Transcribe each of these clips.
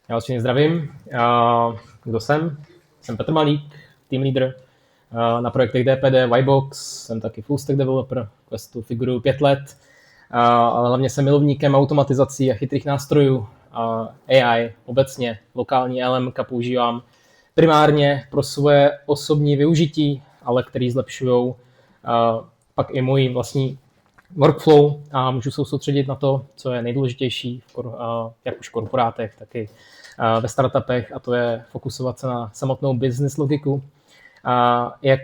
Já vás všichni zdravím. Kdo jsem? Jsem Petr Malík, team leader na projektech DPD, Ybox, jsem taky full stack developer, Questu figuruju 5 let, ale hlavně jsem milovníkem automatizací a chytrých nástrojů, AI obecně, lokální LMK používám primárně pro svoje osobní využití, ale který zlepšují pak i můj vlastní workflow a můžu se soustředit na to, co je nejdůležitější, jak už v korporátech, tak i ve startupech, a to je fokusovat se na samotnou business logiku. Jak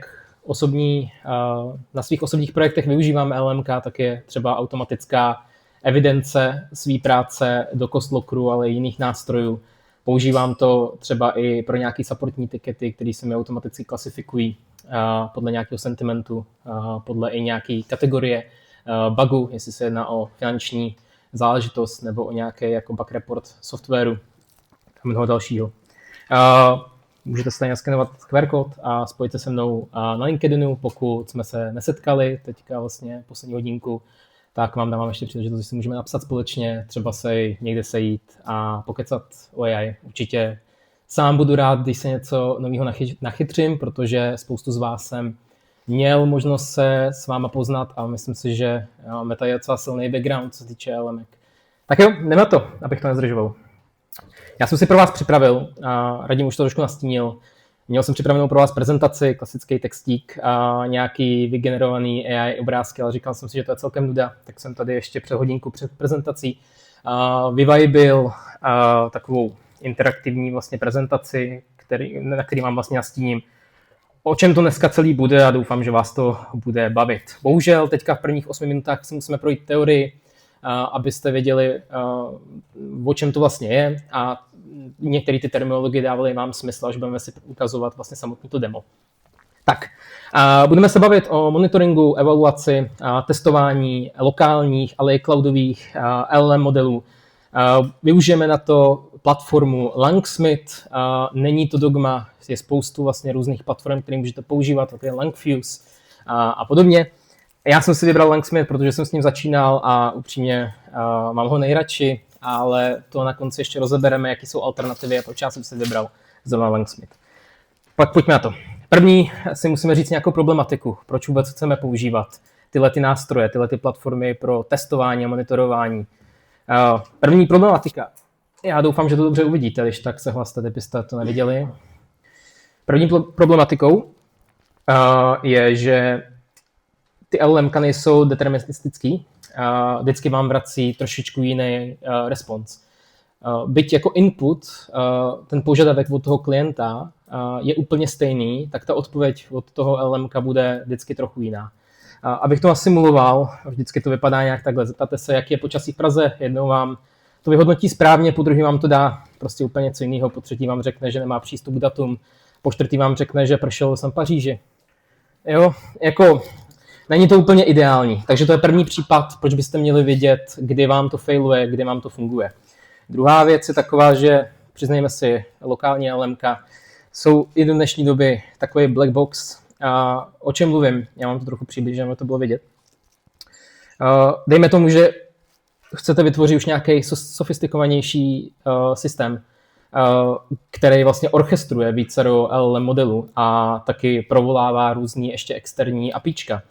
na svých osobních projektech využívám LMK, tak je třeba automatická evidence své práce do Costlockeru, ale i jiných nástrojů. Používám to třeba i pro nějaké supportní tikety, které se mi automaticky klasifikují podle nějakého sentimentu, podle i nějaké kategorie bugu, jestli se jedná o finanční záležitost nebo o nějaký jako bug report softwaru a mnoho dalšího. Můžete se tady naskenovat QR kód a spojit se mnou na LinkedInu, pokud jsme se nesetkali teďka vlastně poslední hodinku, tak vám dávám ještě příležitost, že si můžeme napsat společně, třeba se někde sejít a pokecat o AI. Určitě sám budu rád, když se něco nového nachytřím, protože spoustu z vás jsem měl možnost se s váma poznat a myslím si, že máme tady docela silný background, co se týče LMek. Tak jo, jdeme na to, abych to nezdržoval. Já jsem si pro vás připravil, Radim už to trošku nastínil, měl jsem připravenou pro vás prezentaci, klasický textík a nějaký vygenerovaný AI obrázky, ale říkal jsem si, že to je celkem nuda, tak jsem tady ještě před hodinku před prezentací vyvibil takovou interaktivní vlastně prezentaci, na který vám vlastně nastíním, o čem to dneska celý bude, a doufám, že vás to bude bavit. Bohužel teďka v prvních 8 minutách si musíme projít teorii, abyste věděli, o čem to vlastně je, a některé ty terminologie dávaly vám smysl, až budeme si ukazovat vlastně samotné to demo. Tak, budeme se bavit o monitoringu, evaluaci, testování lokálních, ale i cloudových LLM modelů. Využijeme na to platformu Langsmith, není to dogma, je spoustu vlastně různých platform, které můžete používat, jako je Langfuse a podobně. Já jsem si vybral Langsmith, protože jsem s ním začínal a upřímně mám ho nejradši, ale to na konci ještě rozebereme, jaký jsou alternativy a proč já jsem si vybral zrovna Langsmith. Pak pojďme na to. První si musíme říct nějakou problematiku, proč vůbec chceme používat tyhle ty nástroje, tyhle ty platformy pro testování a monitorování. První problematika. Já doufám, že to dobře uvidíte, když tak se hlaste, kdybyste to neviděli. První problematikou je, že ty LLMka nejsou deterministický, vždycky vám vrací trošičku jiný response. Byť jako input ten požadavek od toho klienta je úplně stejný, tak ta odpověď od toho LLMka bude vždycky trochu jiná. Abych to nasimuloval, vždycky to vypadá nějak takhle. Zeptáte se, jaký je počasí v Praze, jednou vám to vyhodnotí správně, po druhý vám to dá prostě úplně něco jiného, po třetí vám řekne, že nemá přístup k datům, po čtvrtý vám řekne, že pršelo jsem v Paříži. Jo, jako není to úplně ideální, takže to je první případ, proč byste měli vědět, kdy vám to failuje, kdy vám to funguje. Druhá věc je taková, že přiznejme si, lokální LMka jsou i do dnešní doby takový black box. O čem mluvím? Já vám to trochu přiblížím, aby to bylo vidět. Dejme tomu, že chcete vytvořit už nějaký sofistikovanější systém, který vlastně orchestruje vícero LLM modelů a taky provolává různý ještě externí APIčka.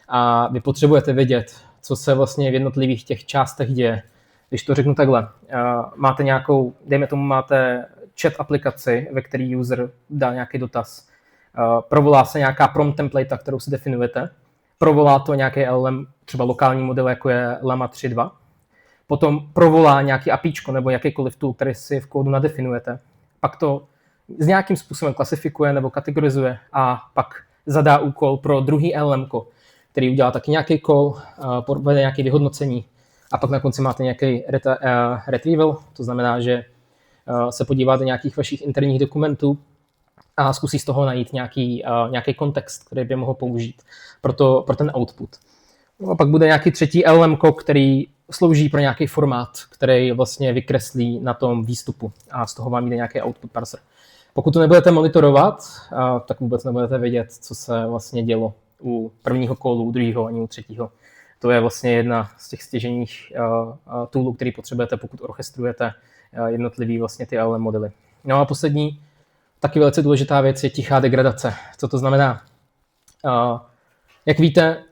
A vy potřebujete vědět, co se vlastně v jednotlivých těch částech děje. Když to řeknu takhle, máte nějakou, dejme tomu, máte chat aplikaci, ve který user dá nějaký dotaz. Provolá se nějaká prompt template, kterou si definujete. Provolá to nějaký LLM, třeba lokální model, jako je Llama 3.2. Potom provolá nějaký APIčko nebo jakýkoliv tool, který si v kódu nadefinujete. Pak to s nějakým způsobem klasifikuje nebo kategorizuje a pak zadá úkol pro druhý LLMko, který udělá taky nějaký call, provede nějaké vyhodnocení a pak na konci máte nějaký retrieval, to znamená, že se podíváte nějakých vašich interních dokumentů a zkusí z toho najít nějaký kontext, který by mohl použít pro ten output. No a pak bude nějaký třetí LLMko, který slouží pro nějaký formát, který vlastně vykreslí na tom výstupu a z toho vám jde nějaký output parser. Pokud to nebudete monitorovat, tak vůbec nebudete vědět, co se vlastně dělo u prvního callu, u druhého ani u třetího. To je vlastně jedna z těch stěžejních toolů, který potřebujete, pokud orchestrujete jednotlivý vlastně ty LLM modely. No a poslední, taky velice důležitá věc je tichá degradace. Co to znamená? Jak víte,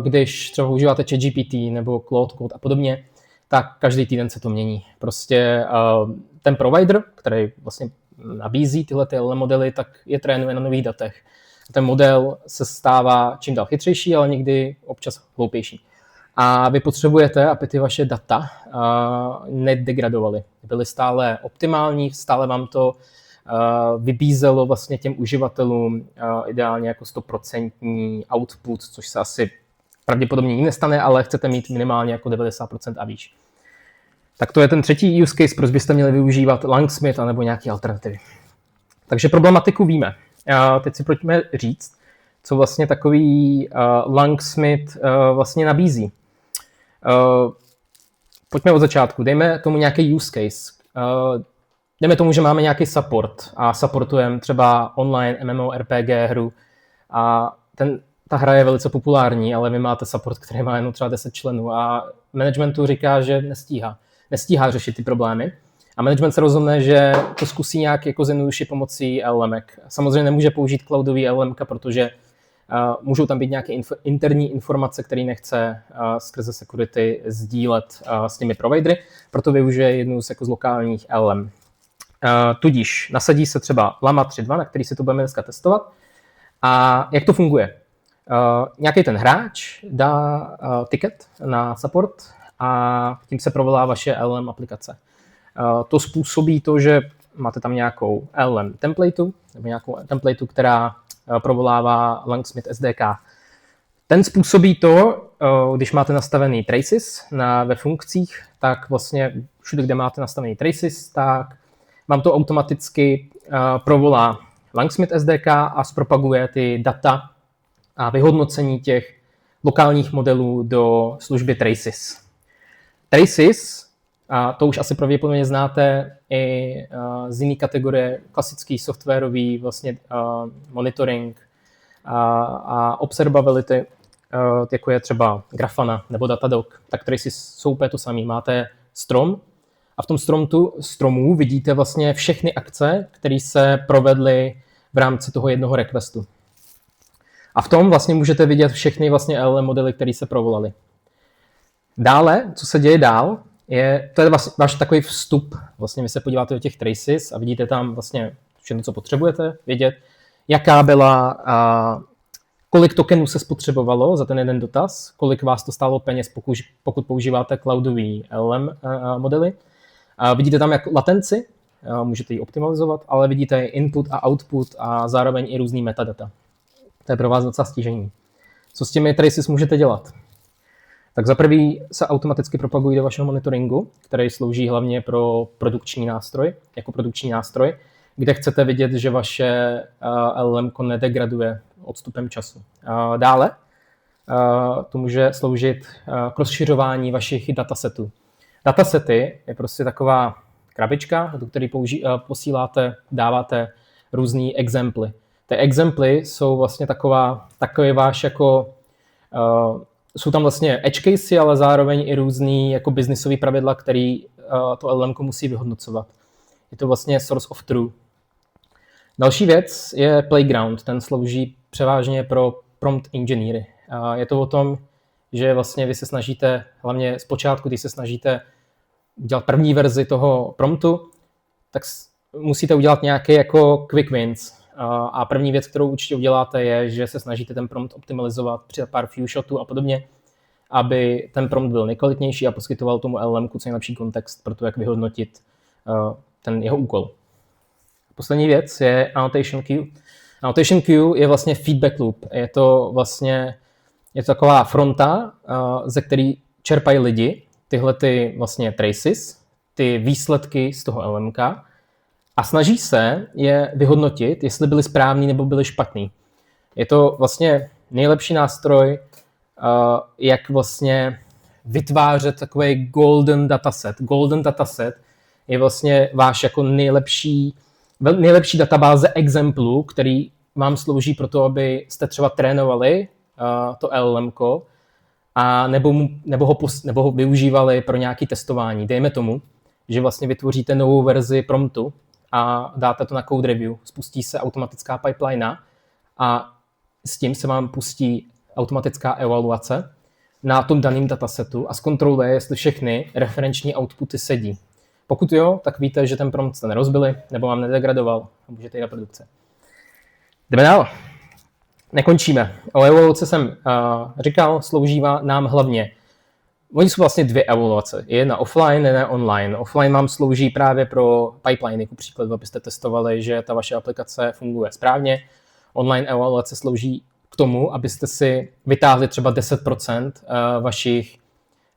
když třeba používáte ChatGPT nebo Claude Code a podobně, tak každý týden se to mění. Prostě ten provider, který vlastně nabízí tyhle ty LLM modely, tak je trénuje na nových datech. Ten model se stává čím dál chytřejší, ale někdy občas hloupější. A vy potřebujete, aby ty vaše data nedegradovaly. Byly stále optimální, stále vám to vybízelo vlastně těm uživatelům ideálně jako 100% output, což se asi pravděpodobně nikdy nestane, ale chcete mít minimálně jako 90% a výš. Tak to je ten třetí use case, proč byste měli využívat Langsmith anebo nějaké alternativy. Takže problematiku víme. Teď si pojďme říct, co vlastně takový Langsmith vlastně nabízí. Pojďme od začátku, dejme tomu nějaký use case. Dejme tomu, že máme nějaký support a supportujeme třeba online MMORPG hru a ta hra je velice populární, ale vy máte support, který má jenom třeba 10 členů a managementu říká, že nestíhá řešit ty problémy. A management se rozhodne, že to zkusí nějak jako zjednodušit pomocí LLMek. Samozřejmě nemůže použít cloudový LLMka, protože můžou tam být nějaké interní informace, které nechce skrze security sdílet s těmi providery, proto využije jednu z lokálních LLM. Tudíž nasadí se třeba Llama 3.2, na který si to budeme dneska testovat. A jak to funguje? Nějaký ten hráč dá ticket na support a tím se provolá vaše LLM aplikace. To způsobí to, že máte tam nějakou LLM templateu, nebo nějakou templateu, která provolává Langsmith SDK. Ten způsobí to, když máte nastavený traces ve funkcích, tak vlastně všude, kde máte nastavený traces, tak vám to automaticky provolá Langsmith SDK a zpropaguje ty data a vyhodnocení těch lokálních modelů do služby Traces. Traces, a to už asi pravděpodobně znáte i z jiné kategorie, klasický softwarový vlastně monitoring a observability, jako je třeba Grafana nebo Datadog, tak Traces jsou úplně to samé. Máte strom a v tom stromu vidíte vlastně všechny akce, které se provedly v rámci toho jednoho requestu. A v tom vlastně můžete vidět všechny vlastně LLM modely, které se provolaly. Dále, co se děje dál, to je váš takový vstup. Vlastně vy se podíváte do těch traces a vidíte tam vlastně všechno, co potřebujete vědět, jaká byla, kolik tokenů se spotřebovalo za ten jeden dotaz, kolik vás to stálo peněz, pokud používáte cloudový LLM modely. Vidíte tam jak latenci, můžete ji optimalizovat, ale vidíte i input a output a zároveň i různý metadata. To je pro vás docela stížení. Co s těmi traces můžete dělat? Tak za prvý se automaticky propagují do vašeho monitoringu, který slouží hlavně pro produkční nástroj, kde chcete vidět, že vaše LLM nedegraduje odstupem času. Dále to může sloužit k rozšiřování vašich datasetů. Datasety je prostě taková krabička, do které posíláte, dáváte různé exemply. Ty exemply jsou vlastně takový váš jako, jsou tam vlastně edge casey, ale zároveň i různý jako businessový pravidla, který to LLM musí vyhodnocovat. Je to vlastně source of truth. Další věc je playground, ten slouží převážně pro prompt engineery. Je to o tom, že vlastně vy se snažíte, hlavně zpočátku, když se snažíte udělat první verzi toho promptu, tak musíte udělat nějaké jako quick wins. A první věc, kterou určitě uděláte, je, že se snažíte ten prompt optimalizovat, přidat pár few shotů a podobně, aby ten prompt byl nejkvalitnější a poskytoval tomu LLM-ku co nejlepší kontext pro to, jak vyhodnotit ten jeho úkol. Poslední věc je annotation queue. Annotation queue je vlastně feedback loop. Je to taková fronta, ze který čerpají lidi tyhle ty vlastně traces, ty výsledky z toho LLMka, a snaží se je vyhodnotit, jestli byly správný nebo byly špatný. Je to vlastně nejlepší nástroj, jak vlastně vytvářet takový golden dataset. Golden dataset je vlastně váš jako nejlepší databáze exemplů, který vám slouží pro to, aby jste třeba trénovali to LLMko a nebo ho využívali pro nějaké testování. Dejme tomu, že vlastně vytvoříte novou verzi promptu a dáte to na code review. Spustí se automatická pipeline a s tím se vám pustí automatická evaluace na tom daném datasetu a zkontroluje, jestli všechny referenční outputy sedí. Pokud jo, tak víte, že ten prompt jste nerozbili nebo vám nedegradoval a můžete jít na produkce. Jdeme dál. Nekončíme. O evaluaci jsem říkal, slouží nám hlavně. Oni jsou vlastně dvě evaluace. Jedna offline, jedna online. Offline vám slouží právě pro pipeliny, ku příkladu, abyste testovali, že ta vaše aplikace funguje správně. Online evaluace slouží k tomu, abyste si vytáhli třeba 10% vašich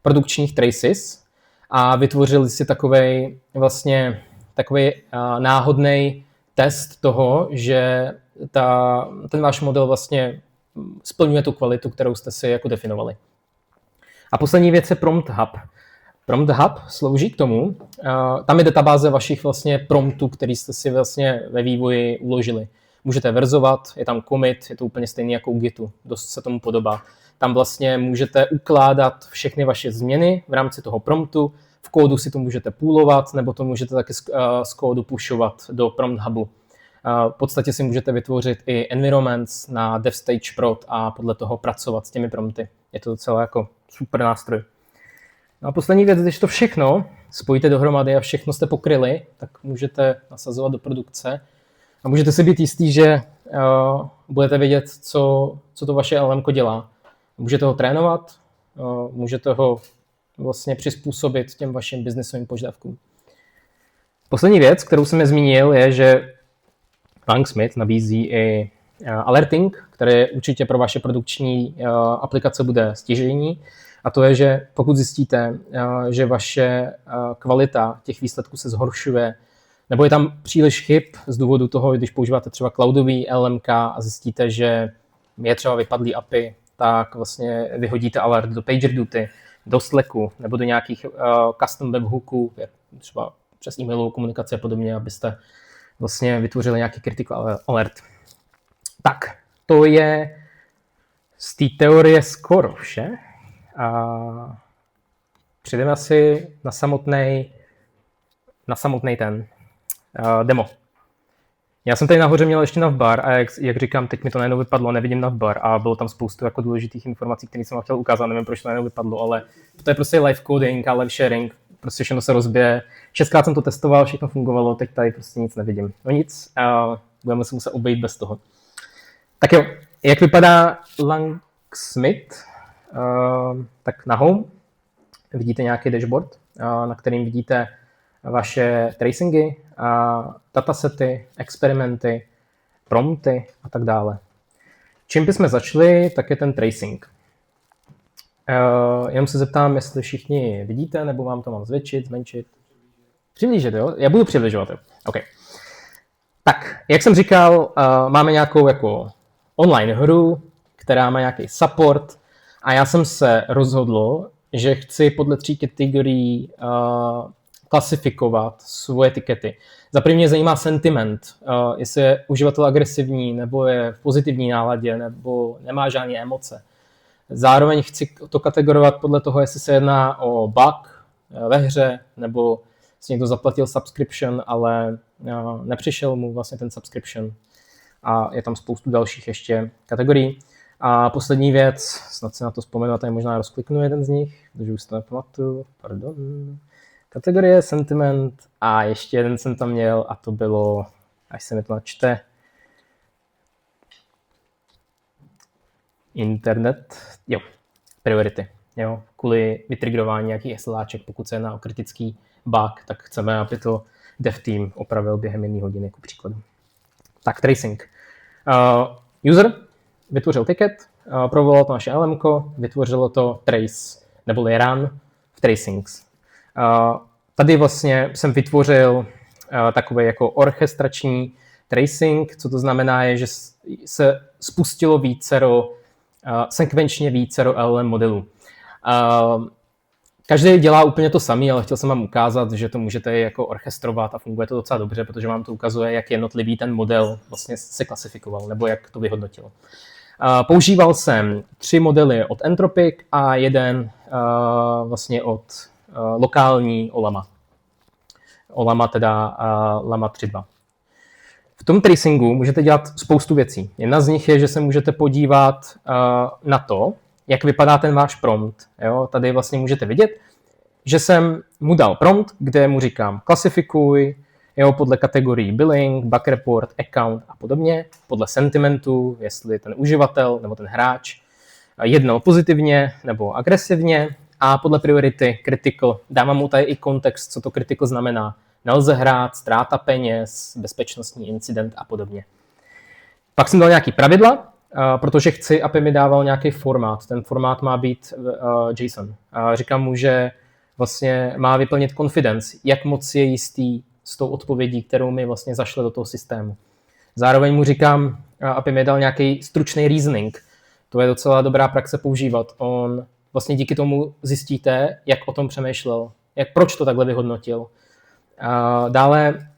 produkčních traces a vytvořili si takový náhodný test toho, že ten váš model vlastně splňuje tu kvalitu, kterou jste si jako definovali. A poslední věc je Prompt Hub. Prompt Hub slouží k tomu, tam je databáze vašich vlastně promptů, který jste si vlastně ve vývoji uložili. Můžete verzovat, je tam commit, je to úplně stejný jako u Gitu, dost se tomu podobá. Tam vlastně můžete ukládat všechny vaše změny v rámci toho promptu, v kódu si to můžete poolovat, nebo to můžete taky z kódu pushovat do Prompt Hubu. V podstatě si můžete vytvořit i environments na DevStage Prod a podle toho pracovat s těmi prompty. Je to docela jako super nástroj. No a poslední věc, když to všechno spojíte dohromady a všechno jste pokryli, tak můžete nasazovat do produkce a můžete si být jistý, že budete vědět, co to vaše LLM dělá. Můžete ho trénovat, můžete ho vlastně přizpůsobit těm vašim biznesovým požadavkům. Poslední věc, kterou jsem zmínil, je, že Langsmith nabízí i alerting, který určitě pro vaše produkční aplikace bude stěžejní. A to je, že pokud zjistíte, že vaše kvalita těch výsledků se zhoršuje, nebo je tam příliš chyb z důvodu toho, když používáte třeba cloudový LMK a zjistíte, že je třeba vypadlý API, tak vlastně vyhodíte alert do PagerDuty, do Slacku nebo do nějakých custom webhooků, třeba přes e-mailovou komunikaci a podobně, abyste vlastně vytvořili nějaký critical alert. Tak, to je z té teorie skoro vše. A přejdeme asi na samotný ten demo. Já jsem tady nahoře měl ještě navbar a jak říkám, teď mi to najednou vypadlo, nevidím navbar a bylo tam spoustu jako důležitých informací, které jsem vám chtěl ukázat, nevím, proč to najednou vypadlo, ale to je prostě live coding a live sharing, prostě všechno se rozbije. 6krát jsem to testoval, všechno fungovalo, teď tady prostě nic nevidím. No nic, budeme se muset obejít bez toho. Tak jo, jak vypadá Langsmith? Tak na home vidíte nějaký dashboard, na kterým vidíte vaše tracingy, datasety, experimenty, prompty a tak dále. Čím bychom začali, tak je ten tracing. Jenom se zeptám, jestli všichni vidíte, nebo vám to mám zvětšit, zmenšit. Přiblížit, jo? Já budu přibližovat, jo? OK. Tak, jak jsem říkal, máme nějakou jako online hru, která má nějaký support a já jsem se rozhodl, že chci podle 3 kategorií klasifikovat svoje etikety. Za první mě zajímá sentiment, jestli je uživatel agresivní, nebo je v pozitivní náladě, nebo nemá žádné emoce. Zároveň chci to kategorovat podle toho, jestli se jedná o bug ve hře, nebo si někdo zaplatil subscription, ale nepřišel mu vlastně ten subscription. A je tam spoustu dalších ještě kategorií. A poslední věc, snad se na to vzpomenu, a tady možná rozkliknu jeden z nich, protože už to nepamatuju, pardon. Kategorie sentiment a ještě jeden jsem tam měl a to bylo, až se mi to načte, internet, jo, priority, jo, kvůli vytrigrování nějakých SLAček, pokud se jedná o kritický bug, tak chceme, aby to dev team opravil během 1 hodiny, ku příkladu. Tak, tracing. User vytvořil ticket, provolal to naše LMko, vytvořilo to trace, neboli run v tracings. Tady vlastně jsem vytvořil takový jako orchestrační tracing, co to znamená je, že se spustilo sekvenčně vícero LLM modelů. Každý dělá úplně to samé, ale chtěl jsem vám ukázat, že to můžete jako orchestrovat a funguje to docela dobře, protože vám to ukazuje, jak jednotlivý ten model vlastně se klasifikoval nebo jak to vyhodnotil. Používal jsem 3 modely od Entropic a jeden vlastně od lokální Olama. Olama teda Lama 3.2. V tom tracingu můžete dělat spoustu věcí. Jedna z nich je, že se můžete podívat na to, jak vypadá ten váš prompt. Jo? Tady vlastně můžete vidět, že jsem mu dal prompt, kde mu říkám klasifikuj, jo, podle kategorií billing, bug report, account a podobně, podle sentimentu, jestli ten uživatel nebo ten hráč jednal pozitivně nebo agresivně a podle priority critical. Dávám mu tady i kontext, co to critical znamená. Nelze hrát, ztráta peněz, bezpečnostní incident a podobně. Pak jsem dal nějaký pravidla, protože chci, aby mi dával nějaký formát. Ten formát má být JSON. Říkám mu, že vlastně má vyplnit confidence, jak moc je jistý s tou odpovědí, kterou mi vlastně zašle do toho systému. Zároveň mu říkám, aby mi dal nějaký stručný reasoning. To je docela dobrá praxe používat. On vlastně díky tomu zjistíte, jak o tom přemýšlel, proč to takhle vyhodnotil. Dále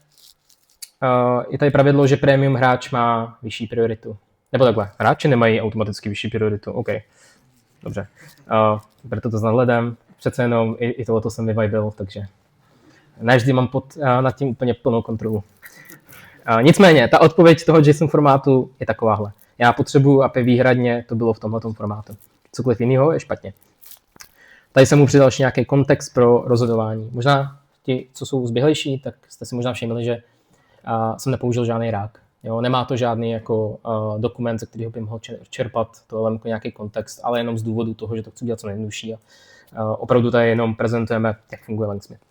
je tady pravidlo, že premium hráč má vyšší prioritu. Nebo takhle, hráči nemají automaticky vyšší prioritu. OK, dobře. Berte to s nadhledem. Přece jenom i tohleto jsem vyvibil, takže ne vždy mám nad tím úplně plnou kontrolu. Nicméně, ta odpověď toho JSON formátu je takováhle. Já potřebuji, aby výhradně to bylo v tomhletom formátu. Cokoliv jiného je špatně. Tady jsem mu přidal ještě nějaký kontext pro rozhodování. Možná ti, co jsou zběhlejší, tak jste si možná všimli, že jsem nepoužil žádný rák. Jo, nemá to žádný jako dokument, ze kterého by mohl čerpat to LMko nějaký kontext, ale jenom z důvodu toho, že to chci dělat co nejjednodušší. Opravdu tady jenom prezentujeme, jak funguje Langsmith.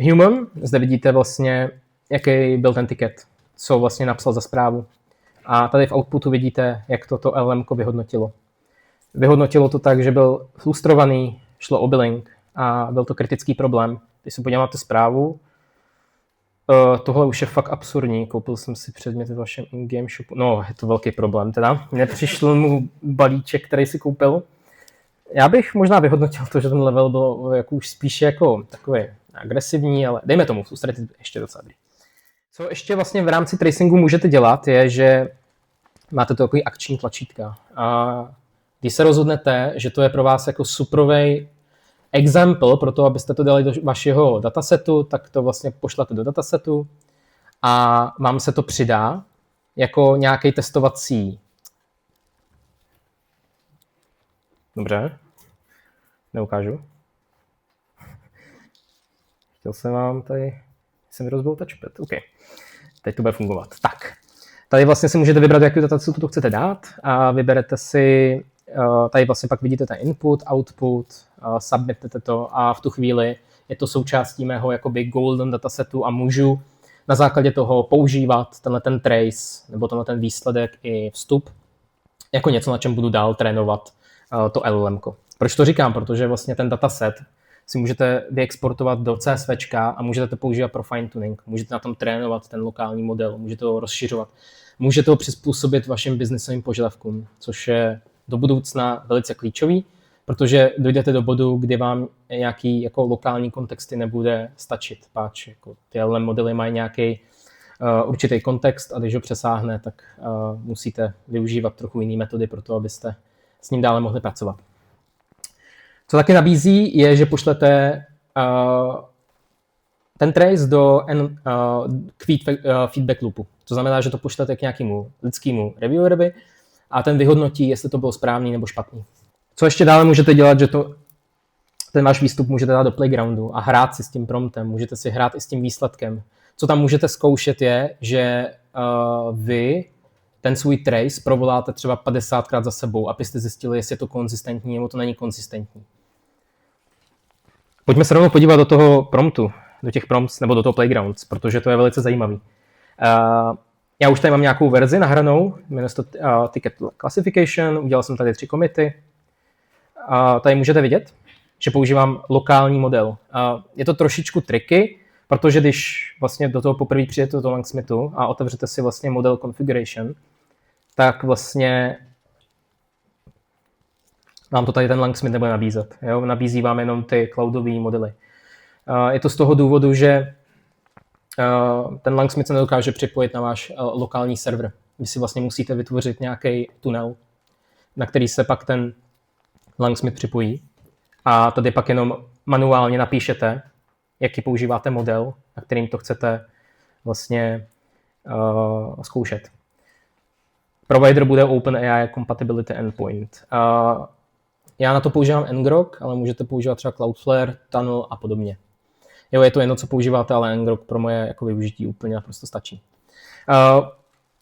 Human, zde vidíte vlastně, jaký byl ten ticket, co vlastně napsal za zprávu. A tady v outputu vidíte, jak toto LMko vyhodnotilo. Vyhodnotilo to tak, že byl frustrovaný, šlo o billing a byl to kritický problém. Když se podíváte zprávu, tohle už je fakt absurdní. Koupil jsem si předměty v vašem in-game shopu. No, je to velký problém teda. Nepřišel mu balíček, který si koupil. Já bych možná vyhodnotil to, že ten level byl jako už spíše jako takový agresivní, ale dejme tomu, frustrated ještě docela dobrý. Co ještě vlastně v rámci tracingu můžete dělat, je, že máte to takový akční tlačítka. A když se rozhodnete, že to je pro vás jako suprovej example pro to, abyste to dali do vašeho datasetu, tak to vlastně pošlete do datasetu a vám se to přidá jako nějaký testovací. Dobře, neukážu. Chtěl jsem vám tady, jsem rozbil touchpad, OK. Teď to bude fungovat. Tak, tady vlastně si můžete vybrat, jaký datasetu to chcete dát a vyberete si, tady vlastně pak vidíte ten input, output, submitnete to a v tu chvíli je to součástí mého jakoby golden datasetu a můžu na základě toho používat tenhle ten trace nebo tenhle ten výsledek i vstup jako něco, na čem budu dál trénovat to LLMko. Proč to říkám? Protože vlastně ten dataset si můžete vyexportovat do CSVčka a můžete to používat pro fine tuning. Můžete na tom trénovat ten lokální model, můžete ho rozšiřovat. Můžete ho přizpůsobit vašim biznesovým požadavkům, což je do budoucna velice klíčový, protože dojdete do bodu, kdy vám nějaký jako lokální kontexty nebude stačit, páč jako ty LLM modely mají nějaký určitý kontext a když ho přesáhne, tak musíte využívat trochu jiné metody pro to, abyste s ním dále mohli pracovat. Co taky nabízí, je, že pošlete ten trace do feedback loopu. To znamená, že to pošlete k nějakému lidskému reviewerovi a ten vyhodnotí, jestli to bylo správný nebo špatný. Co ještě dále můžete dělat, že ten váš výstup můžete dát do playgroundu a hrát si s tím promptem, můžete si hrát i s tím výsledkem. Co tam můžete zkoušet je, že vy ten svůj trace provoláte třeba 50krát za sebou, abyste zjistili, jestli je to konzistentní nebo to není konzistentní. Pojďme se rovnou podívat do toho promptu, do těch prompts nebo do toho playgrounds, protože to je velice zajímavý. Já už tady mám nějakou verzi nahranou, jmenuje se to Ticket Classification, udělal jsem tady 3 commity. Tady můžete vidět, že používám lokální model. Je to trošičku triky, protože když vlastně do toho poprvé přijete do Langsmithu a otevřete si vlastně model configuration, tak vlastně vám to tady ten Langsmith nebude nabízet. Jo? Nabízí vám jenom ty cloudové modely. Je to z toho důvodu, že ten Langsmith se nedokáže připojit na váš lokální server. vy si vlastně musíte vytvořit nějaký tunel, na který se pak ten Langsmith připojí. A tady pak jenom manuálně napíšete, jaký používáte model, na kterým to chcete vlastně zkoušet. Provider bude OpenAI Compatibility Endpoint. Já na to používám ngrok, ale můžete používat třeba Cloudflare, Tunnel a podobně. Jo, je to jedno, co používáte, ale ngrok pro moje jako využití úplně naprosto stačí.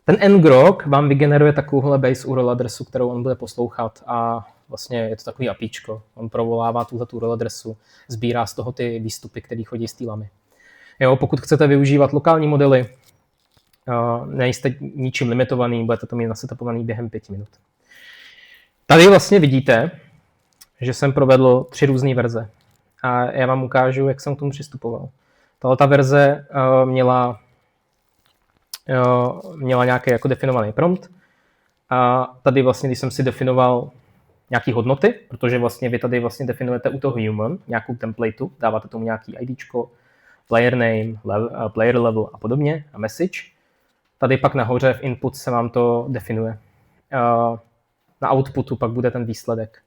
Ten ngrok vám vygeneruje takovouhle base URL adresu, kterou on bude poslouchat a vlastně je to takový APIčko. On provolává tuhle URL adresu, sbírá z toho ty výstupy, které chodí z té lamy. Jo, pokud chcete využívat lokální modely, nejste ničím limitovaný, budete to mít nasetupovaný během 5 minut. Tady vlastně vidíte, že jsem provedl 3 různé verze. A já vám ukážu, jak jsem k tomu přistupoval. Tato verze měla nějaký jako definovaný prompt. A tady vlastně, když jsem si definoval nějaké hodnoty, protože vlastně vy tady vlastně definujete u toho human nějakou templateu, dáváte tomu nějaký IDčko, player name, player level a podobně a message. Tady pak nahoře v input se vám to definuje. Na outputu pak bude ten výsledek.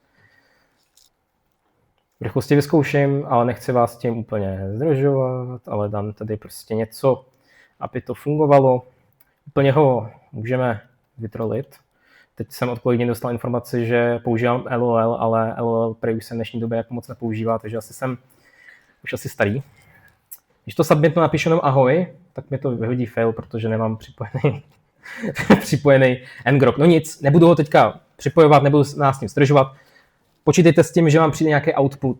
V rychlosti vyzkouším, ale nechci vás tím úplně zdržovat, ale dám tady prostě něco, aby to fungovalo. Úplně ho můžeme vytrolit. Teď jsem od kolegyně dostal informaci, že používám LOL, ale LOL prý už se v dnešní době jako moc nepoužívá, takže jsem už asi starý. Když to submitnu napíšu jenom ahoj, tak mi to vyhodí fail, protože nemám připojený ngrok. No nic, nebudu ho teďka připojovat, nebudu nás s tím zdržovat. Počítejte s tím, že vám přijde nějaký output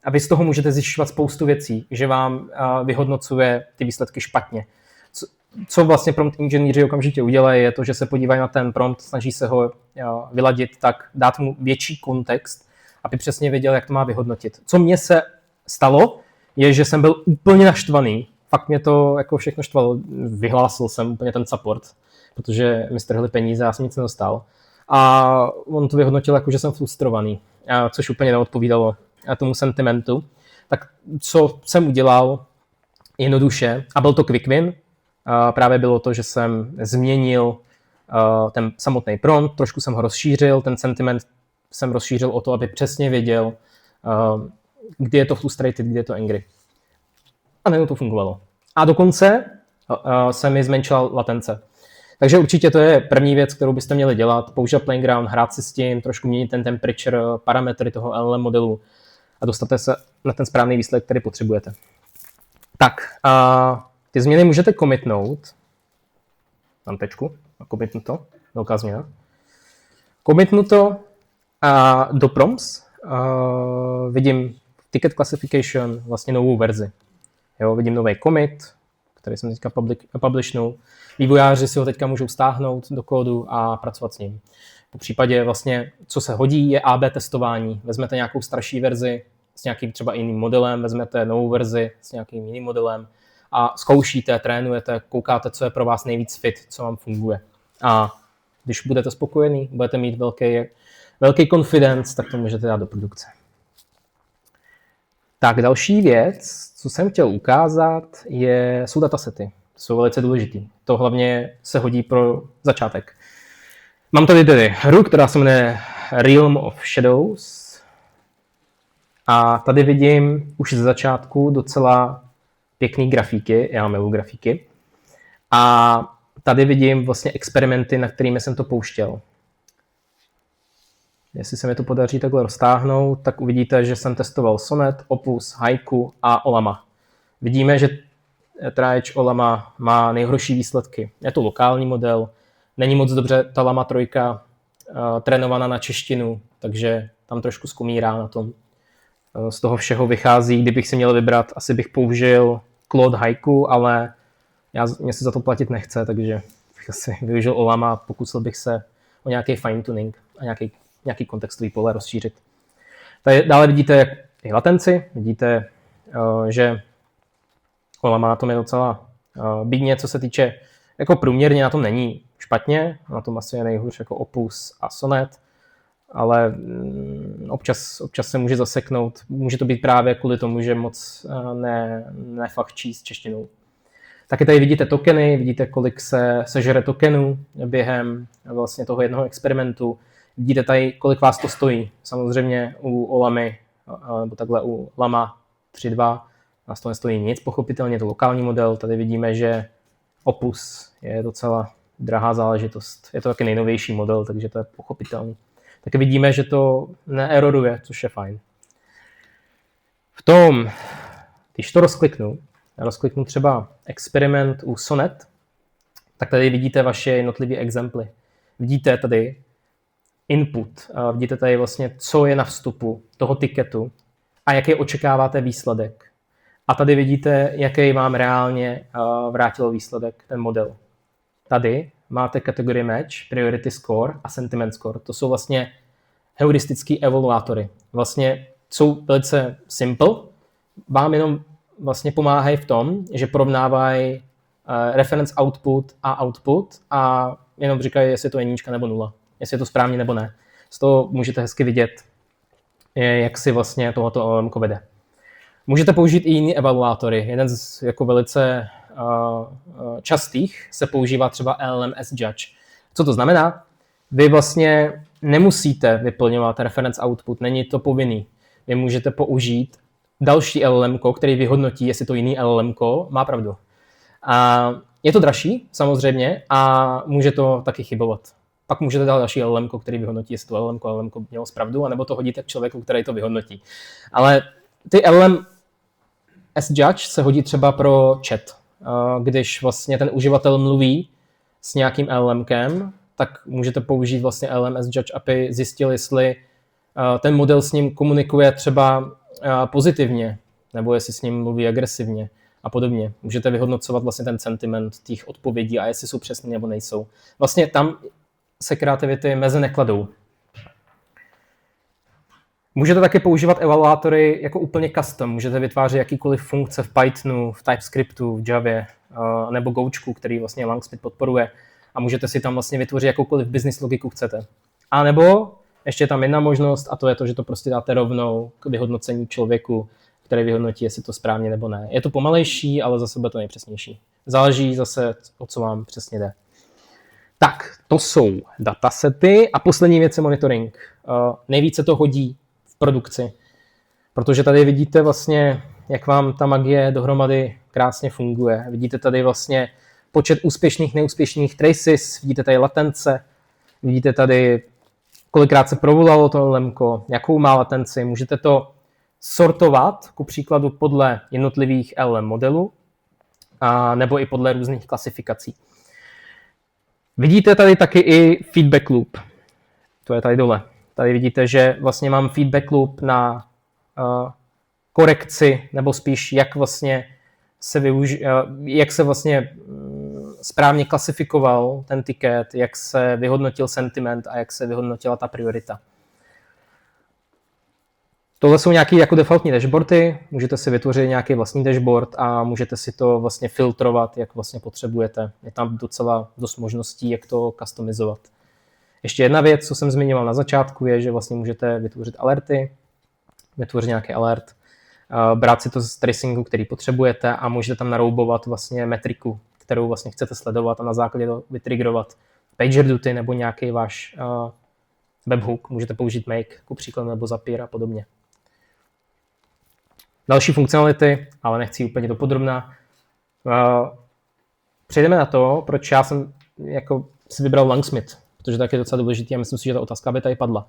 a vy z toho můžete zjišťovat spoustu věcí, že vám vyhodnocuje ty výsledky špatně. Co vlastně prompt inženýři okamžitě udělají, je to, že se podívají na ten prompt, snaží se ho vyladit tak, dát mu větší kontext, aby přesně věděl, jak to má vyhodnotit. Co mně se stalo, je, že jsem byl úplně naštvaný. Fakt mě to jako všechno štvalo. Vyhlásil jsem úplně ten support, protože mi strhli peníze, já jsem nic nedostal. A on to vyhodnotil jako, že jsem frustrovaný, což úplně neodpovídalo tomu sentimentu. Tak co jsem udělal jednoduše, a byl to quick win, právě bylo to, že jsem změnil ten samotný prompt, trošku jsem ho rozšířil, ten sentiment jsem rozšířil o to, aby přesně věděl, kdy je to frustrated, kdy je to angry. A najednou to fungovalo. A dokonce se mi zmenšila latence. Takže určitě to je první věc, kterou byste měli dělat. Používat Playground, hrát si s tím, trošku měnit ten temperature, parametry toho LLM modelu a dostanete se na ten správný výsledek, který potřebujete. Tak, ty změny můžete commitnout. Tam tečku, commitnu to, velká změna. Commitnu to a do prompts vidím ticket classification, vlastně novou verzi. Jo, vidím nový commit, který jsem teďka publishnul. Vývojáři si ho teďka můžou stáhnout do kódu a pracovat s ním. Po případě vlastně, co se hodí, je AB testování. Vezmete nějakou starší verzi s nějakým třeba jiným modelem, vezmete novou verzi s nějakým jiným modelem a zkoušíte, trénujete, koukáte, co je pro vás nejvíc fit, co vám funguje. A když budete spokojení, budete mít velký confidence, tak to můžete dát do produkce. Tak další věc, co jsem chtěl ukázat, jsou datasety. Jsou velice důležitý. To hlavně se hodí pro začátek. Mám tady hru, která se jmenuje Realm of Shadows. A tady vidím už ze začátku docela pěkný grafiky. Já miluji grafiky. A tady vidím vlastně experimenty, na kterými jsem to pouštěl. Jestli se mi to podaří takhle roztáhnout, tak uvidíte, že jsem testoval Sonnet, Opus, Haiku a Ollama. Vidíme, že Triage Ollama má nejhorší výsledky. Je to lokální model, není moc dobře ta Llama 3 trénovaná na češtinu, takže tam trošku skomírá na tom. Z toho všeho vychází, kdybych si měl vybrat, asi bych použil Claude Haiku, ale mě se za to platit nechce, takže bych asi využil Ollama a pokusil bych se o nějaký fine tuning a nějaký kontextový pole rozšířit. Tady dále vidíte i latenci, vidíte, že Ollama na tom je docela bídně, co se týče, jako průměrně na tom není špatně, na tom asi je nejhůř jako Opus a Sonnet, ale občas se může zaseknout, může to být právě kvůli tomu, že moc nefachčí s češtinou. Taky tady vidíte tokeny, vidíte, kolik se sežere tokenů během vlastně toho jednoho experimentu. Vidíte tady, kolik vás to stojí. Samozřejmě u Olamy, nebo takhle u Lama 3.2 nás to nestojí nic, pochopitelně je to lokální model. Tady vidíme, že Opus je docela drahá záležitost. Je to taky nejnovější model, takže to je pochopitelné. Taky vidíme, že to neeroruje, což je fajn. V tom, když to rozkliknu třeba experiment u Sonnet, tak tady vidíte vaše jednotlivé exemply. Vidíte tady input, vidíte tady vlastně, co je na vstupu toho tiketu a jaký očekáváte výsledek. A tady vidíte, jaký vám reálně vrátil výsledek, ten model. Tady máte kategorii match, priority score a sentiment score. To jsou vlastně heuristické evaluátory. Vlastně jsou velice simple, vám jenom vlastně pomáhají v tom, že porovnávají reference output a jenom říkají, jestli to je jednička nebo nula, jestli je to správně nebo ne. Z toho můžete hezky vidět, jak si vlastně tohoto LLM vede. Můžete použít i jiný evaluátory. Jeden z jako velice častých se používá třeba LLM Judge. Co to znamená? Vy vlastně nemusíte vyplňovat reference output, není to povinný. Vy můžete použít další LLM, který vyhodnotí, jestli to jiný LLM má pravdu. A je to dražší, samozřejmě, a může to taky chybovat. Pak můžete dát další LLM, který vyhodnotí, jestli to LLM mělo pravdu, anebo to hodíte k člověku, který to vyhodnotí. Ale ty LLM Judge se hodí třeba pro chat. Když vlastně ten uživatel mluví s nějakým LLMkem, tak můžete použít vlastně LLM Judge, aby zjistil, jestli ten model s ním komunikuje třeba pozitivně, nebo jestli s ním mluví agresivně a podobně. Můžete vyhodnocovat vlastně ten sentiment těch odpovědí a jestli jsou přesné nebo nejsou. Vlastně tam se kreativity meze nekladou. Můžete také používat evaluátory jako úplně custom. Můžete vytvářet jakýkoliv funkce v Pythonu, v TypeScriptu, v Javě nebo Gočku, který vlastně Langsmith podporuje. A můžete si tam vlastně vytvořit jakoukoliv business logiku chcete. A nebo ještě je tam jedna možnost, a to je to, že to prostě dáte rovnou k vyhodnocení člověku, který vyhodnotí, jestli to správně nebo ne. Je to pomalejší, ale zase bude to nejpřesnější. Záleží zase, o co vám přesně jde. Tak, to jsou datasety a poslední věc je monitoring. Nejvíce to hodí v produkci, protože tady vidíte vlastně, jak vám ta magie dohromady krásně funguje. Vidíte tady vlastně počet úspěšných, neúspěšných traces, vidíte tady latence, vidíte tady, kolikrát se provolalo to LLMko, jakou má latenci. Můžete to sortovat, ku příkladu podle jednotlivých LLM modelů, nebo i podle různých klasifikací. Vidíte tady taky i feedback loop. To je tady dole. Tady vidíte, že vlastně mám feedback loop na korekci, nebo spíš jak vlastně jak se vlastně správně klasifikoval ten ticket, jak se vyhodnotil sentiment a jak se vyhodnotila ta priorita. Tohle jsou nějaké jako defaultní dashboardy, můžete si vytvořit nějaký vlastní dashboard a můžete si to vlastně filtrovat, jak vlastně potřebujete. Je tam docela dost možností, jak to customizovat. Ještě jedna věc, co jsem zmiňoval na začátku, je, že vlastně můžete vytvořit alerty, vytvořit nějaký alert, brát si to z tracingu, který potřebujete a můžete tam naroubovat vlastně metriku, kterou vlastně chcete sledovat a na základě toho vytriggerovat PagerDuty nebo nějaký váš webhook. Můžete použít Make, ku příkladu, nebo Zapier a podobně. Další funkcionality, ale nechci úplně dopodrobna. Přejdeme na to, proč já jsem jako si vybral Langsmith, protože tak je docela důležitý a myslím si, že ta otázka by tady padla.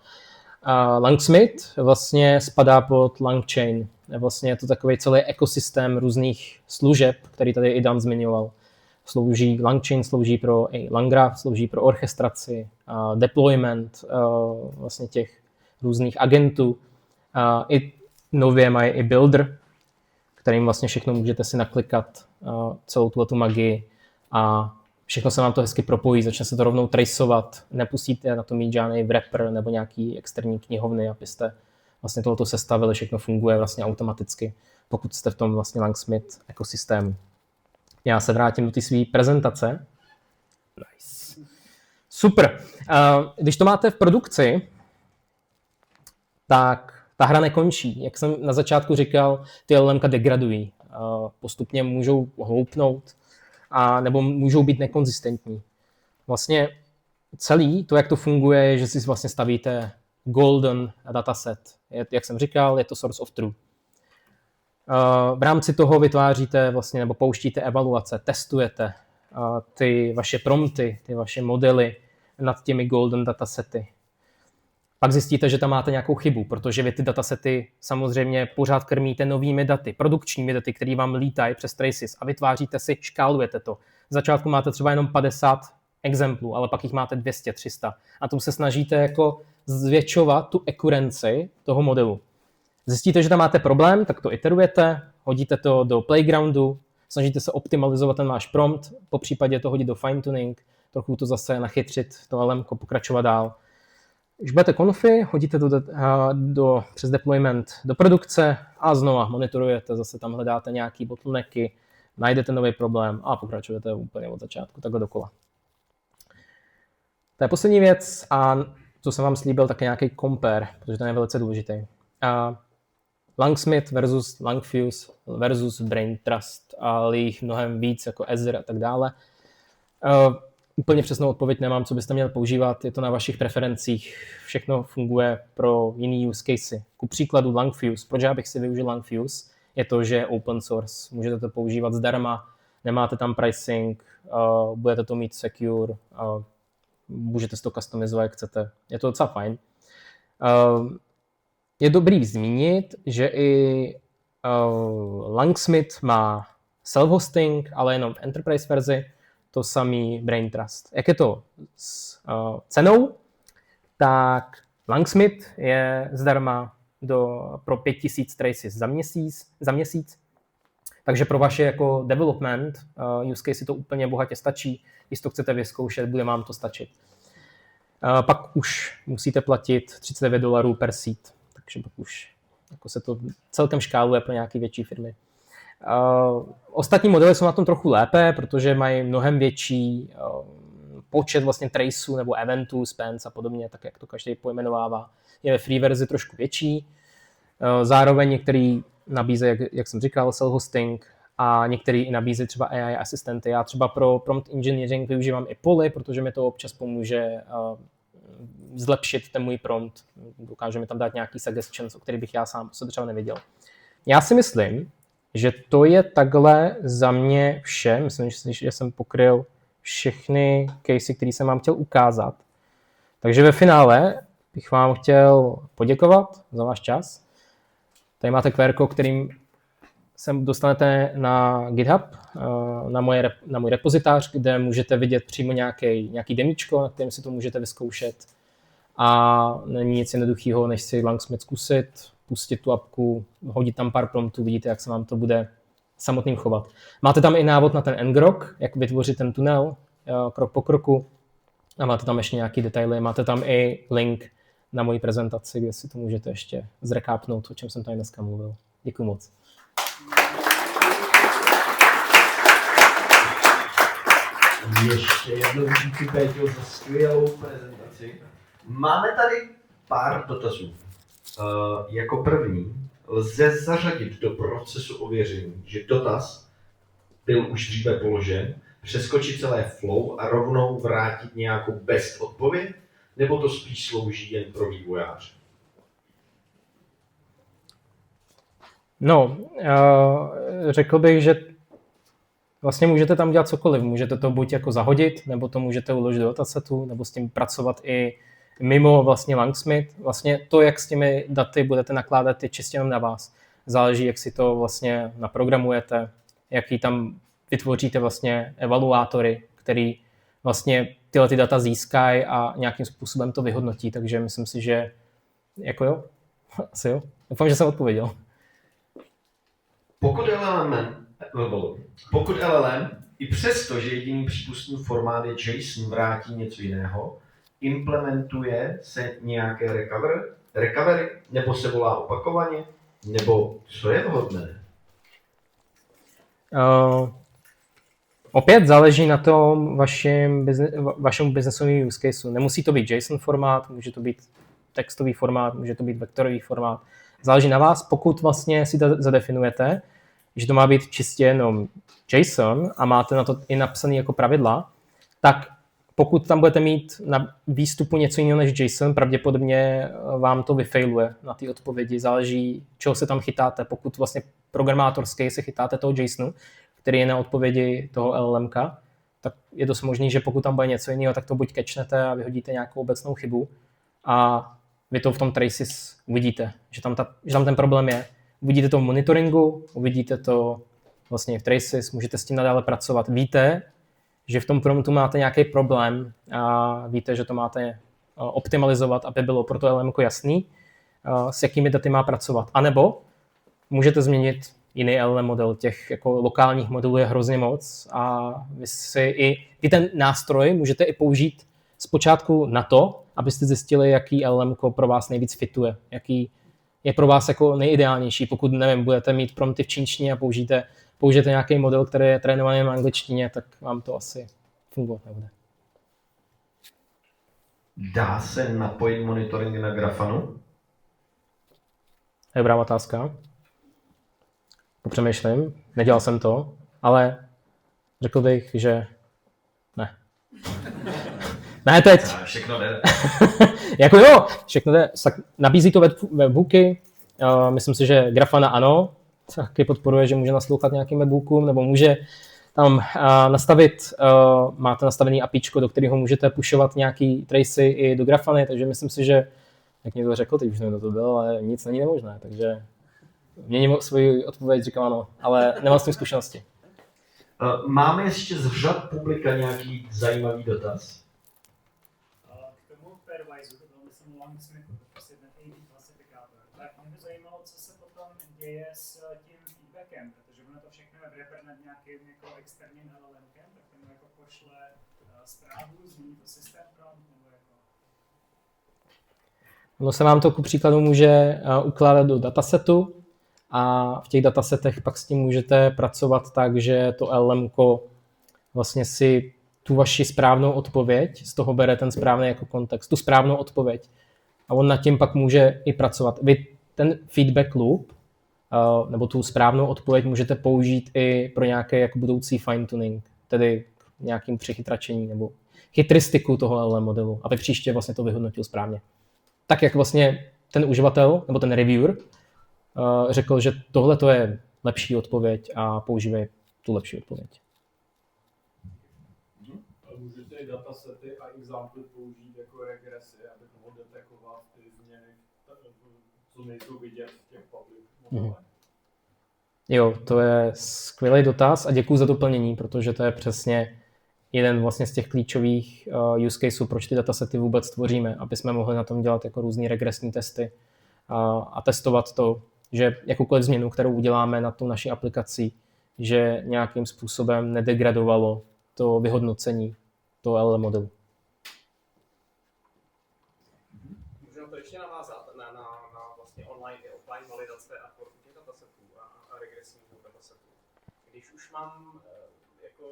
Langsmith vlastně spadá pod LangChain. Vlastně je to takový celý ekosystém různých služeb, který tady i Dan zmiňoval. LangChain slouží pro LangGraph, slouží pro orchestraci, deployment vlastně těch různých agentů. I nově mají i Builder, kterým vlastně všechno můžete si naklikat, celou tu magii a všechno se vám to hezky propojí, začne se to rovnou traceovat, nepustíte na to mít žádný wrapper nebo nějaký externí knihovny, abyste vlastně tohoto sestavili, všechno funguje vlastně automaticky, pokud jste v tom vlastně Langsmith ekosystému. Já se vrátím do té své prezentace. Nice. Super. Když to máte v produkci, tak ta hra nekončí. Jak jsem na začátku říkal, ty LLMka degradují. Postupně můžou hloupnout, a nebo můžou být nekonzistentní. Vlastně celý to, jak to funguje, je, že si vlastně stavíte golden dataset. Jak jsem říkal, je to source of truth. V rámci toho vytváříte vlastně, nebo pouštíte evaluace, testujete ty vaše prompty, ty vaše modely nad těmi golden datasety. Pak zjistíte, že tam máte nějakou chybu, protože vy ty datasety samozřejmě pořád krmíte novými daty, produkčními daty, které vám lítají přes traces a vytváříte si, škálujete to. V začátku máte třeba jenom 50 exemplů, ale pak jich máte 200, 300. A tomu se snažíte jako zvětšovat tu accuracy toho modelu. Zjistíte, že tam máte problém, tak to iterujete, hodíte to do playgroundu, snažíte se optimalizovat ten váš prompt, po případě to hodit do fine tuning, trochu to zase nachytřit, to LMko pokračovat dál. Když budete konfy, hodíte to přes deployment do produkce a znova monitorujete, zase tam hledáte nějaký bottlenecky, najdete nový problém a pokračujete úplně od začátku, takhle dokola. To je poslední věc a co jsem vám slíbil, také nějaký compare, protože to je velice důležitý. Langsmith versus Langfuse versus Brain Trust, ale jich mnohem víc jako Azure a tak dále. Úplně přesnou odpověď nemám, co byste měli používat, je to na vašich preferencích, všechno funguje pro jiný use casey. Ku příkladu Langfuse, proč já bych si využil Langfuse, je to, že je open source, můžete to používat zdarma, nemáte tam pricing, budete to mít secure, můžete si to customizovat, jak chcete, je to docela fajn. Je dobrý zmínit, že i Langsmith má self-hosting, ale jenom v enterprise verzi, to samý Brain Trust. Jak je to s cenou, tak Langsmith je zdarma pro 5000 traces za měsíc, takže pro vaše jako development use case to úplně bohatě stačí, když to chcete vyzkoušet, bude vám to stačit. Pak už musíte platit $39 per seat, takže pak už jako se to celkem škáluje pro nějaké větší firmy. Ostatní modely jsou na tom trochu lépe, protože mají mnohem větší počet vlastně traceů nebo eventů, spans a podobně, tak jak to každý pojmenovává. Je ve free verzi trošku větší. Zároveň některý nabízejí, jak jsem říkal, self-hosting a některý i nabízejí třeba AI asistenty. Já třeba pro prompt engineering využívám i Polly, protože mi to občas pomůže zlepšit ten můj prompt. Dokáže mi tam dát nějaký suggestions, o kterých bych já sám se třeba nevěděl. Já si myslím, že to je takhle za mě vše. Myslím, že jsem pokryl všechny casey, které jsem vám chtěl ukázat. Takže ve finále bych vám chtěl poděkovat za váš čas. Tady máte QR, kterým se dostanete na GitHub, na můj repozitář, kde můžete vidět přímo nějaký demíčko, na kterém si to můžete vyzkoušet. A není nic jednoduchého, než si Langsmith zkusit, pustit tu apku, hodit tam pár promptů, vidíte, jak se vám to bude samotným chovat. Máte tam i návod na ten ngrok, jak vytvořit ten tunel, krok po kroku. A máte tam ještě nějaké detaily. Máte tam i link na moji prezentaci, kde si to můžete ještě zrekápnout, o čem jsem tady dneska mluvil. Děkuji moc. Ještě jednou díky, Péťo, za skvělou prezentaci. Máme tady pár dotazů. Jako první, lze zařadit do procesu ověření, že dotaz byl už dříve položen, přeskočit celé flow a rovnou vrátit nějakou best odpověď, nebo to spíš slouží jen pro vývojáře? No, řekl bych, že vlastně můžete tam dělat cokoliv. Můžete to buď jako zahodit, nebo to můžete uložit do datasetu, nebo s tím pracovat i mimo vlastně Langsmith. Vlastně to, jak s těmi daty budete nakládat, je čistě jenom na vás. Záleží, jak si to vlastně naprogramujete, jaký tam vytvoříte vlastně evaluátory, který vlastně tyhle ty data získají a nějakým způsobem to vyhodnotí. Takže myslím si, že jako jo, asi jo. Doufám, že jsem odpověděl. Pokud LLM, i přesto, že jediný přípustný formát je JSON, vrátí něco jiného, implementuje se nějaké recovery, nebo se volá opakovaně, nebo co je vhodné? Opět záleží na tom vašemu businessovém use caseu. Nemusí to být JSON formát, může to být textový formát, může to být vektorový formát. Záleží na vás, pokud vlastně si to zadefinujete, že to má být čistě jenom JSON a máte na to i napsané jako pravidla, tak pokud tam budete mít na výstupu něco jiného než JSON, pravděpodobně vám to vyfailuje na té odpovědi. Záleží, čeho se tam chytáte. Pokud vlastně programátorský se chytáte toho JSONu, který je na odpovědi toho LLMka, tak je dost možný, že pokud tam bude něco jiného, tak to buď catchnete a vyhodíte nějakou obecnou chybu a vy to v tom traces uvidíte, že tam ten problém je. Uvidíte to v monitoringu, uvidíte to vlastně v traces, můžete s tím nadále pracovat. Víte, že v tom promptu máte nějaký problém a víte, že to máte optimalizovat, aby bylo pro to LLM jasný, s jakými daty má pracovat. A nebo můžete změnit jiný LLM model. Těch jako lokálních modelů je hrozně moc a vy ten nástroj můžete i použít zpočátku na to, abyste zjistili, jaký LLM pro vás nejvíc fituje, jaký je pro vás jako nejideálnější. Pokud, nevím, budete mít prompty v čínštině a použijete nějaký model, který je trénovaný v angličtině, tak vám to asi fungovat nebude. Dá se napojit monitoring na Grafanu? To je dobrá otázka. Popřemýšlím, nedělal jsem to, ale řekl bych, že ne. Ne teď. Všechno jde. Jako jo, všechno jde. Tak nabízí to webhooky, myslím si, že Grafana ano, taky podporuje, že může naslouchat nějakým webhookům, nebo může tam nastavit, máte nastavený APIčko, do kterého můžete pushovat nějaký tracy i do Grafany, takže myslím si, že, jak někdo řekl, teď už nevím, kdo to byl, ale nic není nemožné, takže měním svoji odpověď, říkám ano, ale nemám s tím zkušenosti. Máme ještě z řad publika nějaký zajímavý dotaz? K tomu Pairwise, to byl myslím Langsmithu, to prostě ten A/B klasifikátor. Tak mě by zajímalo, co se potom děje s tím feedbackem, protože ono to všechno je wrapper nad nějakým jako externím LLMkem, tak ten jako pošle zprávu, změní to systém prompt, nebo jako... Ono se vám to ku příkladu může ukládat do datasetu a v těch datasetech pak s tím můžete pracovat tak, že to LLMko vlastně si tu vaši správnou odpověď, z toho bere ten správný jako kontext, tu správnou odpověď. A on nad tím pak může i pracovat. Vy ten feedback loop, nebo tu správnou odpověď můžete použít i pro nějaké jako budoucí fine-tuning, tedy nějakým přechytračení nebo chytristiku toho LLM modelu, aby příště vlastně to vyhodnotil správně. Tak jak vlastně ten uživatel nebo ten reviewer řekl, že tohle to je lepší odpověď a používej tu lepší odpověď. Můžete i datasety a examply použít jako regresy, aby to mohl detekovat ty změny, co nejsou vidět v těch public modelech. Jo, to je skvělý dotaz a děkuji za doplnění, protože to je přesně jeden vlastně z těch klíčových use caseů, proč ty datasety vůbec tvoříme, aby jsme mohli na tom dělat jako různý regresní testy a testovat to, že jakoukoliv změnu, kterou uděláme na tu naši aplikaci, že nějakým způsobem nedegradovalo to vyhodnocení toho LLM modelu. Můžeme to ještě navázat na vlastně online i offline validace a tvorbu těch datasetů a regresních datasetů. Když už mám jako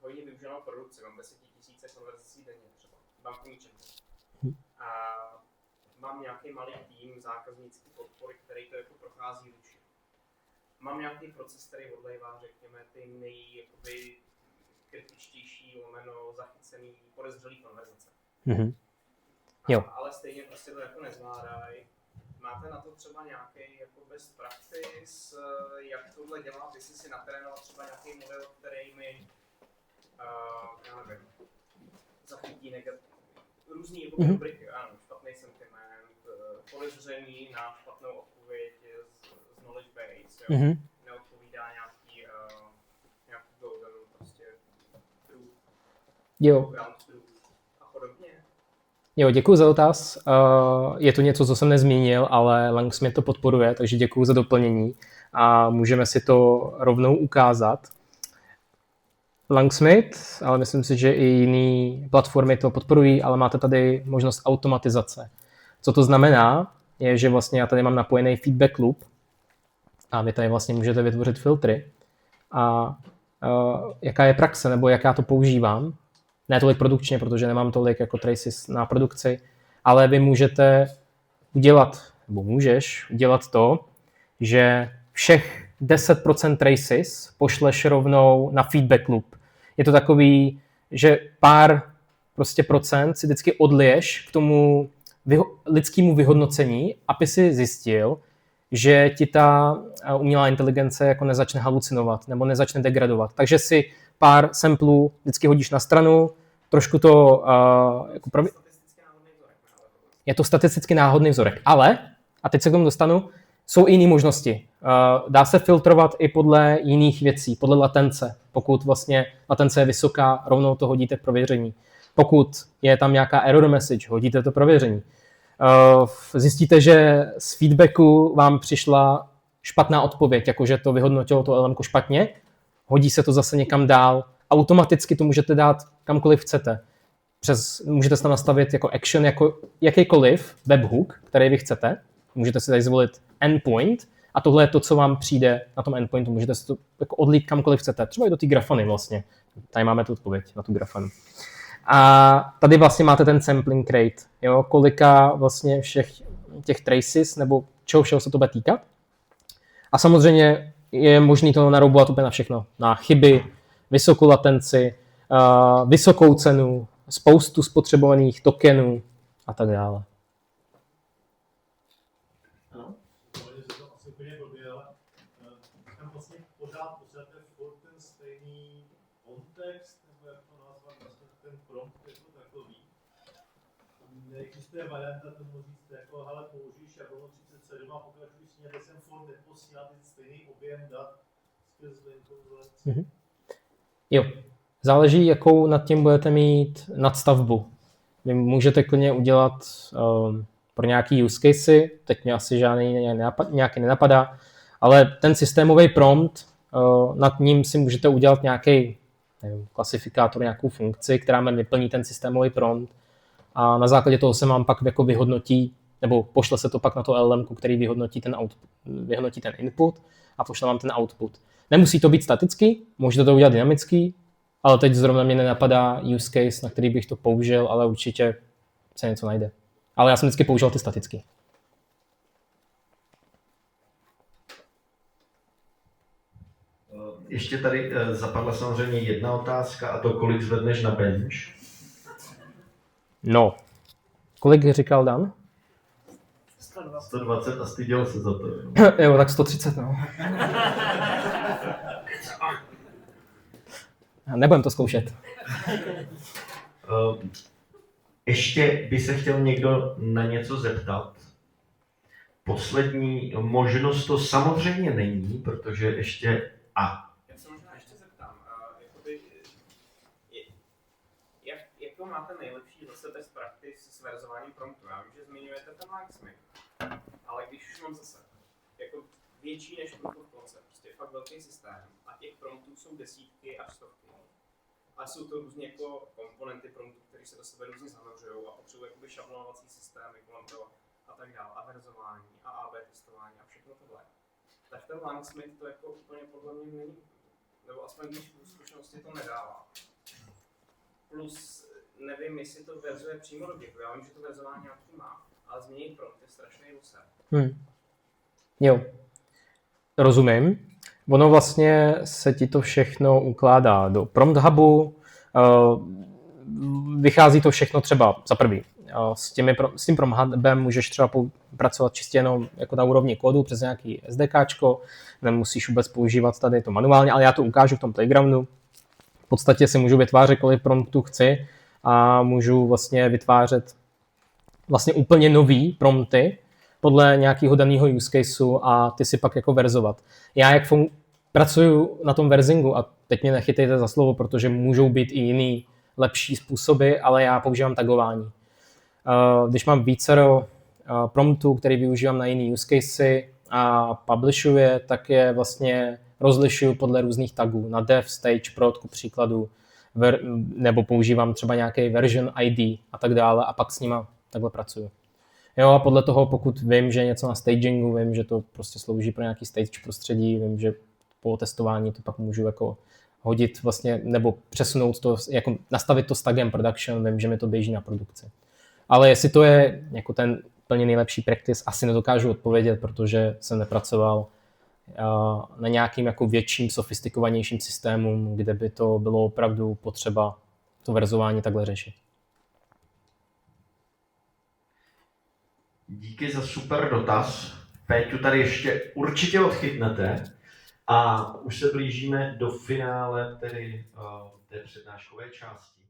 hojně využívanou produkci, mám 10 000 konverzací denně třeba, bankovní čety. A mám nějaký malý tým zákaznický podpory, který to jako prochází ručně. Mám nějaký proces, který odlejvá, řekněme, ty kritičtější, zachycený, podezřelý konverzace. Mm-hmm. Jo. Ale stejně prostě to jako nezvládají. Máte na to třeba nějaký jako best practice, jak tohle dělat, jestli si natrénoval třeba nějaký model, který mi, já nevím, zachytí různý jako rubriky, špatný sentiment, podezření na špatnou odpověď z knowledge base, jo? Mm-hmm. Neodpovídá nějaký golden prostě truth, ground truth a podobně. Jo, děkuji za dotaz. Je to něco, co jsem nezmínil, ale Langsmith to podporuje, takže děkuji za doplnění a můžeme si to rovnou ukázat. Langsmith, ale myslím si, že i jiné platformy to podporují, ale máte tady možnost automatizace. Co to znamená, je, že vlastně já tady mám napojený feedback loop a vy tady vlastně můžete vytvořit filtry. A jaká je praxe, nebo jak já to používám, ne tolik produkčně, protože nemám tolik jako traces na produkci, ale vy můžete udělat, nebo můžeš udělat to, že všech 10% traces pošleš rovnou na feedback loop. Je to takový, že pár prostě procent si vždycky odliješ k tomu lidskému vyhodnocení, aby si zjistil, že ti ta umělá inteligence jako nezačne halucinovat nebo nezačne degradovat. Takže si pár samplů vždycky hodíš na stranu, trošku to jako je to statisticky náhodný vzorek, ale, a teď se k tomu dostanu, jsou i jiné možnosti. Dá se filtrovat i podle jiných věcí, podle latence. Pokud vlastně latence je vysoká, rovnou to hodíte k prověření. Pokud je tam nějaká error message, hodíte to prověření. Zjistíte, že z feedbacku vám přišla špatná odpověď, jakože to vyhodnotilo to LM špatně, hodí se to zase někam dál. Automaticky to můžete dát kamkoliv chcete. Můžete se tam nastavit jako action, jako jakýkoliv webhook, který vy chcete. Můžete si tady zvolit endpoint a tohle je to, co vám přijde na tom endpointu. Můžete si to jako odlít kamkoliv chcete. Třeba i do té grafany vlastně. Tady máme tu odpověď na tu grafanu. A tady vlastně máte ten sampling rate, jo? Kolika vlastně všech těch traces nebo čeho všeho se to bude týkat. A samozřejmě je možné to naroubovat úplně na všechno. Na chyby, vysokou latenci, vysokou cenu, spoustu spotřebovaných tokenů a tak dále. Neexistuje varianta tomu říct, jako, hele, použij šablonu 37 a pokračuj s ní, aby jsem furt neposílal ten stejný objem dat skrz linkovou. Jo, záleží, jakou nad tím budete mít nadstavbu. Vy můžete klidně udělat pro nějaký use casey, teď mě asi žádný nějaký nenapadá, ale ten systémový prompt, nad ním si můžete udělat nějaký klasifikátor, nějakou funkci, která vyplní ten systémový prompt. A na základě toho se vám pak jako vyhodnotí, nebo pošle se to pak na to LLM, který vyhodnotí ten input a pošle vám ten output. Nemusí to být statický, můžete to udělat dynamický, ale teď zrovna mě nenapadá use case, na který bych to použil, ale určitě se něco najde. Ale já jsem vždycky použil ty statický. Ještě tady zapadla samozřejmě jedna otázka, a to kolik zvedneš na bench? No, kolik říkal Dan? 120 a styděl se za to. Jo, tak 130, no. Nebudem to zkoušet. Ještě by se chtěl někdo na něco zeptat. Poslední možnost to samozřejmě není, protože ještě... Já se možná ještě zeptám, jakou máte nejlepší zase best practice s verzováním promptu? Já vím, že zmiňujete ten locksmith, ale když už mám zase jako větší než proof of concept, prostě fakt velký systém a těch promptů jsou desítky až stovky. A jsou to různě jako komponenty promptů, které se do sebe různě zanořují a potřebují jakoby šablonovací systémy kolem toho a tak dále, a verzování a AB testování a všechno tohle. Tak ten locksmith to jako úplně podle mě není, nebo aspoň když v zkušenosti to nedává. Plus nevím, jestli to verzuje přímo do děku, já vím, že to verzování nějaký má, ale změnit prompt je strašný luser. Jo, rozumím. Ono vlastně se ti to všechno ukládá do prompt hubu, vychází to všechno třeba za prvý. S tím prompt hubem můžeš třeba pracovat čistě jenom jako na úrovni kódu přes nějaký SDKčko, nemusíš vůbec používat tady to manuálně, ale já to ukážu v tom playgroundu. V podstatě si můžu vytvářet, kolik promptů chci a můžu vlastně vytvářet vlastně úplně nový prompty podle nějakého daného use caseu a ty si pak jako verzovat. Já jak pracuju na tom verzingu a teď mě nechytejte za slovo, protože můžou být i jiný lepší způsoby, ale já používám tagování. Když mám vícero promptů, který využívám na jiný use casey a publishuje, tak je vlastně rozlišuju podle různých tagů. Na dev, stage, prod, ku příkladu, nebo používám třeba nějaký version ID a tak dále a pak s nima takhle pracuju. Jo, a podle toho, pokud vím, že něco na stagingu, vím, že to prostě slouží pro nějaký stage prostředí, vím, že po testování to pak můžu jako hodit vlastně, nebo přesunout to, jako nastavit to s tagem production, vím, že mi to běží na produkci. Ale jestli to je jako ten plně nejlepší practice, asi nedokážu odpovědět, protože jsem nepracoval na nějakým jako větším, sofistikovanějším systémům, kde by to bylo opravdu potřeba to verzování takhle řešit. Díky za super dotaz. Péťu tady ještě určitě odchytnete. A už se blížíme do finále tedy té přednáškové části.